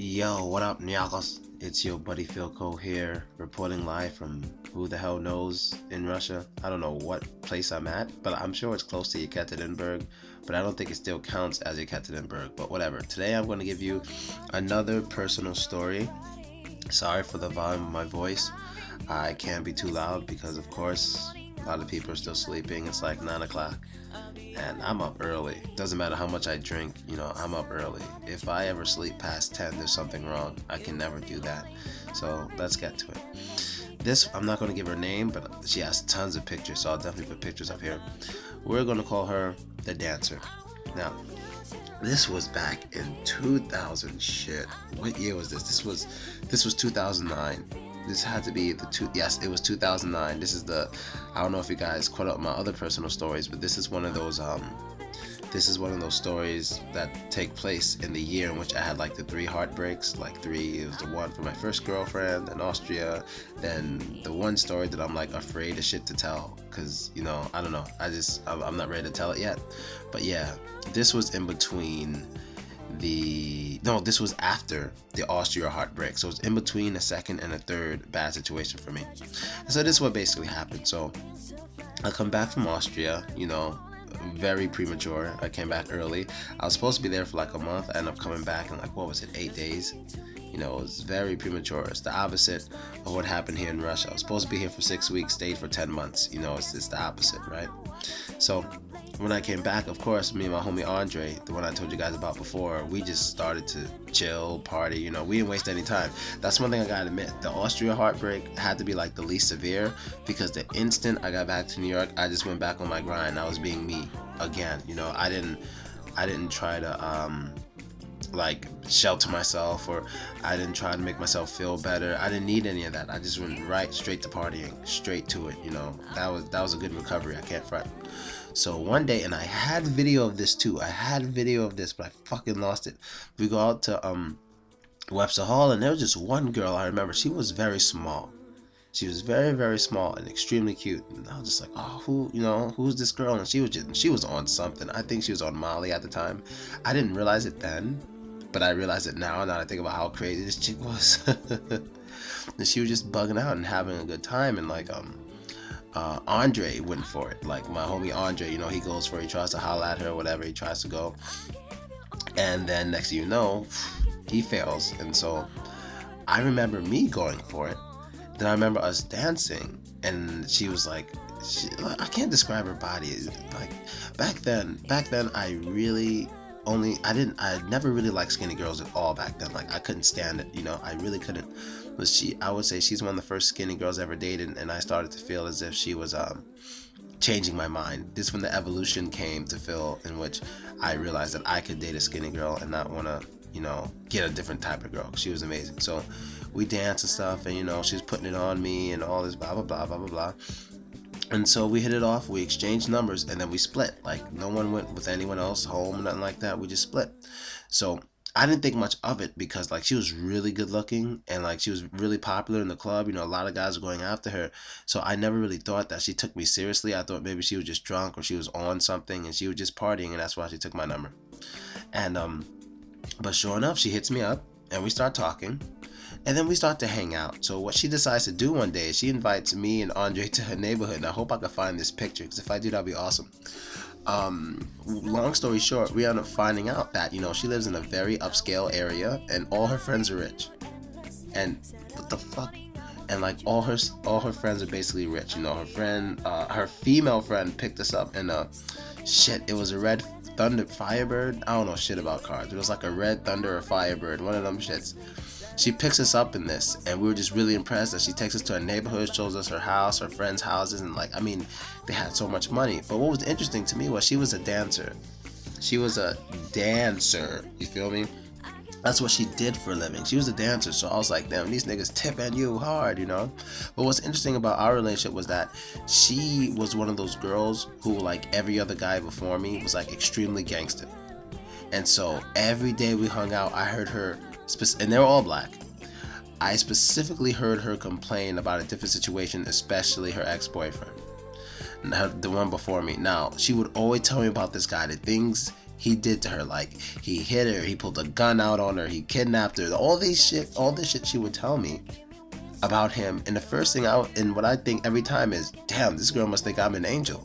Yo, what up, Nyakos? It's your buddy Philko here, reporting live from who the hell knows in Russia. I don't know what place I'm at, but I'm sure it's close to Yekaterinburg, but I don't think it still counts as Yekaterinburg, but whatever. Today I'm going to give you another personal story. Sorry for the volume of my voice. I can't be too loud because, of course, a lot of people are still sleeping. It's like 9 o'clock and I'm up early. Doesn't matter how much I drink, I'm up early. If I ever sleep past 10, there's something wrong. I can never do that. So let's get to it. I'm not going to give her name, but she has tons of pictures, so I'll definitely put pictures up here. We're going to call her the dancer. Now, this was back in 2000 shit. What year was this? This was 2009. This had to be yes, it was 2009. I don't know if you guys caught up my other personal stories, but this is one of those stories that take place in the year in which I had like the 3 heartbreaks. Like 3, it was the one for my first girlfriend in Austria, then the one story that I'm like afraid of shit to tell, because I don't know, I'm not ready to tell it yet. But yeah, this was in between this was after the Austria heartbreak, so it's in between a second and a third bad situation for me. And so this is what basically happened. So I come back from Austria, very premature. I came back early. I was supposed to be there for like a month. I ended up coming back in like, what was it, 8 days. It was very premature. It's the opposite of what happened here in Russia. I was supposed to be here for 6 weeks, stayed for 10 months. It's the opposite, right? So when I came back, of course, me and my homie Andre, the one I told you guys about before, we just started to chill, party. We didn't waste any time. That's one thing I gotta admit. The Austria heartbreak had to be like the least severe, because the instant I got back to New York, I just went back on my grind. I was being me again. I didn't try to like shelter myself, or I didn't try to make myself feel better. I didn't need any of that. I just went right straight to partying, straight to it. That was a good recovery. I can't front. So one day, and I had video of this too. I had video of this, but I fucking lost it. We go out to Webster Hall, and there was just one girl I remember. She was very small. She was very, very small and extremely cute. And I was just like, oh, who's this girl? And she was on something. I think she was on Molly at the time. I didn't realize it then, but I realize it now that I think about how crazy this chick was. And she was just bugging out and having a good time, and like Andre went for it. Like my homie Andre, he goes for it. He tries to holler at her, whatever, he tries to go, and then next thing you know, he fails. And so I remember me going for it. Then I remember us dancing, and she was like, I can't describe her body. Like back then I never really liked skinny girls at all back then. Like I couldn't stand it, I really couldn't. But I would say she's one of the first skinny girls I ever dated, and I started to feel as if she was changing my mind. This is when the evolution came to Phil, in which I realized that I could date a skinny girl and not want to, get a different type of girl. She was amazing. So we danced and stuff, and she was putting it on me and all this blah blah blah blah blah blah. And so we hit it off, we exchanged numbers, and then we split. Like no one went with anyone else home, nothing like that. We just split. So I didn't think much of it, because like she was really good looking, and like she was really popular in the club. A lot of guys were going after her. So I never really thought that she took me seriously. I thought maybe she was just drunk, or she was on something and she was just partying, and that's why she took my number. And but sure enough, she hits me up and we start talking. And then we start to hang out. So what she decides to do one day is she invites me and Andre to her neighborhood. And I hope I can find this picture, because if I do, that'd be awesome. Long story short, we end up finding out that she lives in a very upscale area, and all her friends are rich. And what the fuck? And like all her friends are basically rich. Her female friend picked us up, and it was a red Thunder Firebird. I don't know shit about cars. It was like a red Thunder or Firebird, one of them shits. She picks us up in this, and we were just really impressed that she takes us to her neighborhood, shows us her house, her friends' houses, and they had so much money. But what was interesting to me was she was a dancer. She was a dancer, you feel me? That's what she did for a living. She was a dancer, so I was like, damn, these niggas tipping you hard, But what's interesting about our relationship was that she was one of those girls who, like every other guy before me, was like extremely gangster. And so every day we hung out, I heard her, and they were all black. I specifically heard her complain about a different situation, especially her ex-boyfriend, the one before me. Now, she would always tell me about this guy, the things he did to her. Like, he hit her, he pulled a gun out on her, he kidnapped her, all this shit she would tell me about him. And the first thing and what I think every time is, damn, this girl must think I'm an angel.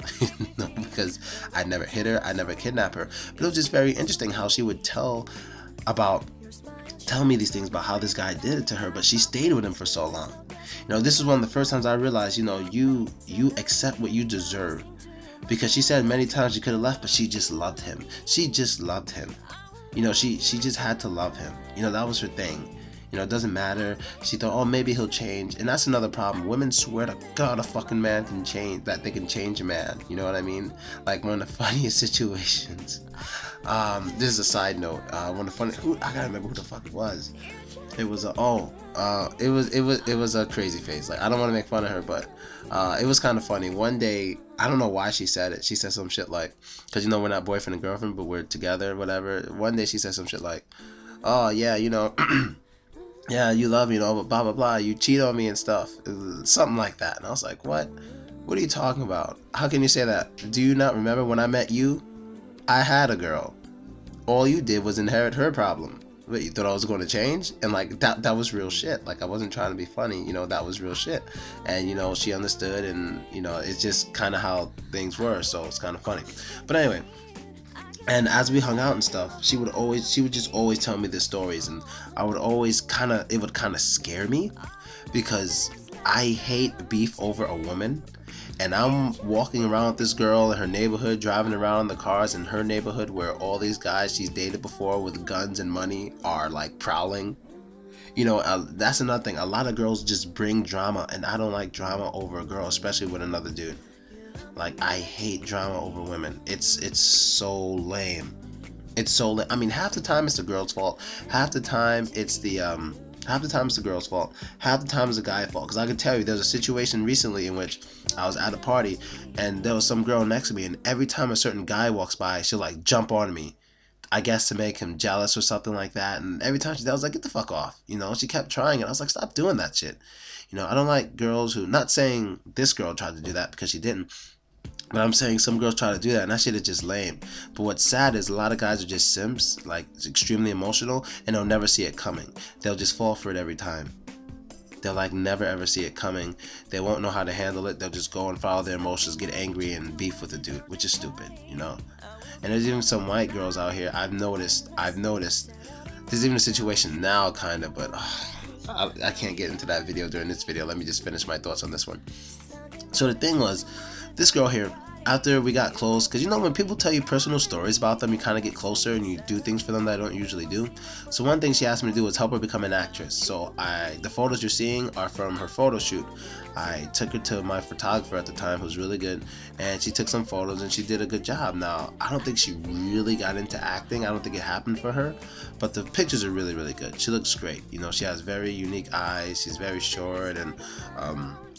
Because I never hit her, I never kidnapped her. But it was just very interesting how she would tell me these things about how this guy did it to her, but she stayed with him for so long. This is one of the first times I realized, you accept what you deserve. Because she said many times she could have left, but she just loved him. She just loved him. She just had to love him. That was her thing. It doesn't matter. She thought, oh, maybe he'll change. And that's another problem. Women swear to God a fucking man can change, that they can change a man. You know what I mean? Like, one of the funniest situations. This is a side note. I gotta remember who the fuck it was. It was it was a crazy face. Like, I don't want to make fun of her, but it was kind of funny. One day, I don't know why she said it. She said some shit like, because we're not boyfriend and girlfriend, but we're together, whatever. One day she said some shit like, oh yeah, yeah, you love me, but blah blah blah, you cheat on me and stuff, something like that. And I was like, what are you talking about? How can you say that? Do you not remember when I met you? I had a girl. All you did was inherit her problem. But you thought I was going to change? And like, that was real shit. Like, I wasn't trying to be funny, that was real shit. And she understood, and it's just kind of how things were, so it's kind of funny. But anyway, and as we hung out and stuff, she would just always tell me the stories, and I would always it would kind of scare me, because I hate beef over a woman. And I'm walking around with this girl in her neighborhood, driving around in the cars in her neighborhood, where all these guys she's dated before with guns and money are like prowling. That's another thing. A lot of girls just bring drama, and I don't like drama over a girl, especially with another dude. Like, I hate drama over women. It's so lame. It's so lame. I mean, half the time it's the girl's fault. Half the time it's the girl's fault. Half the time it's the guy's fault. Because I can tell you, there was a situation recently in which I was at a party, and there was some girl next to me, and every time a certain guy walks by, she'll like jump on me, I guess to make him jealous or something like that. And every time I was like, get the fuck off. She kept trying it. I was like, stop doing that shit. I don't like girls who, not saying this girl tried to do that, because she didn't, but I'm saying some girls try to do that, and that shit is just lame. But what's sad is a lot of guys are just simps, like extremely emotional, and they'll never see it coming. They'll just fall for it every time. They'll like never ever see it coming. They won't know how to handle it. They'll just go and follow their emotions, get angry, and beef with the dude, which is stupid, And there's even some white girls out here. I've noticed. There's even a situation now, kind of, but I can't get into that video during this video. Let me just finish my thoughts on this one. So the thing was, this girl here, after we got close, because when people tell you personal stories about them, you kind of get closer and you do things for them that I don't usually do. So one thing she asked me to do was help her become an actress. So the photos you're seeing are from her photo shoot. I took her to my photographer at the time, who was really good, and she took some photos and she did a good job. Now, I don't think she really got into acting. I don't think it happened for her, but the pictures are really, really good. She looks great. She has very unique eyes. She's very short, and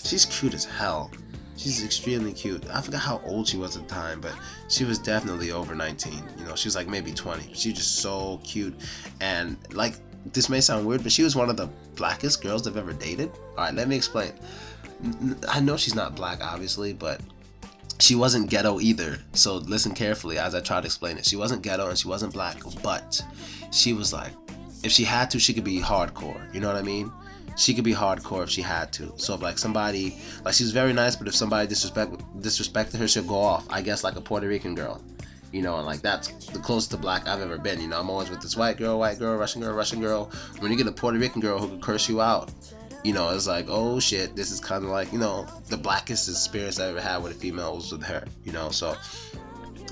she's cute as hell. She's extremely cute. I forgot how old she was at the time, but she was definitely over 19. She was like maybe 20. She was just so cute. And like, this may sound weird, but she was one of the blackest girls I've ever dated. Alright, let me explain. I know she's not black, obviously, but she wasn't ghetto either. So listen carefully as I try to explain it. She wasn't ghetto and she wasn't black, but she was like, if she had to, she could be hardcore. You know what I mean? She could be hardcore if she had to. So if like somebody, like, she was very nice, but if somebody disrespected her, she'll go off. I guess like a Puerto Rican girl, and like that's the closest to black I've ever been. I'm always with this white girl, Russian girl. When you get a Puerto Rican girl who could curse you out, it's like, oh shit, this is kind of like, the blackest experience I ever had with a female was with her, so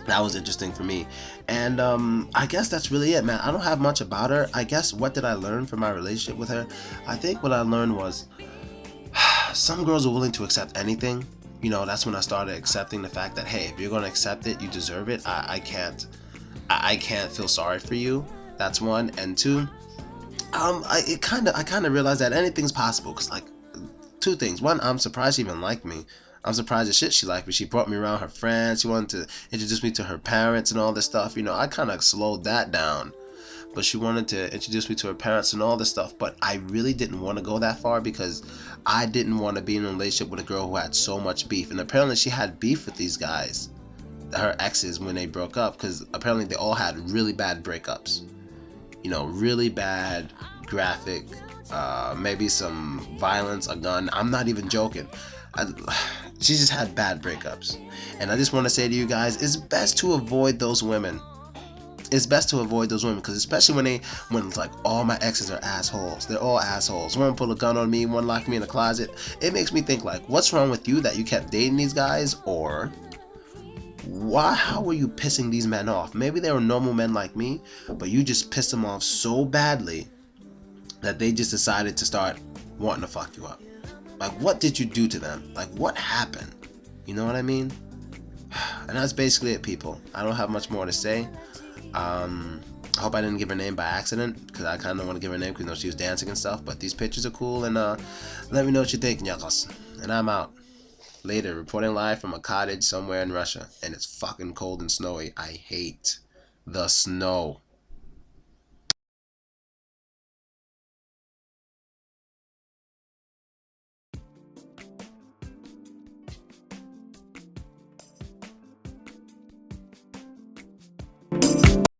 that was interesting for me. And I guess that's really it, man. I don't have much about her. I guess, what did I learn from my relationship with her? I think what I learned was, some girls are willing to accept anything. That's when I started accepting the fact that, hey, if you're going to accept it, you deserve it. I can't feel sorry for you. That's one. And two, I kind of realized that anything's possible, because like, two things. One, I'm surprised she even liked me. I'm surprised the shit she liked me. She brought me around her friends. She wanted to introduce me to her parents and all this stuff. I kind of slowed that down. But she wanted to introduce me to her parents and all this stuff. But I really didn't want to go that far, because I didn't want to be in a relationship with a girl who had so much beef. And apparently she had beef with these guys. her exes when they broke up, because apparently they all had really bad breakups. You know, really bad, graphic, maybe some violence, a gun. I'm not even joking. I, she just had bad breakups. And I just want to say to you guys, it's best to avoid those women. It's best to avoid those women, because especially when it's like all my exes are assholes. They're all assholes. One pulled a gun on me, one locked me in a closet. It makes me think, like, what's wrong with you that you kept dating these guys? Or how were you pissing these men off? Maybe they were normal men like me, but you just pissed them off so badly that they just decided to start wanting to fuck you up. Like, what did you do to them? Like, what happened? You know what I mean? And that's basically it, people. I don't have much more to say. I hope I didn't give her name by accident, because I kind of want to give her name because, you know, she was dancing and stuff. But these pictures are cool, and let me know what you think, nyakos. And I'm out. Later, reporting live from a cottage somewhere in Russia, and it's fucking cold and snowy. I hate the snow.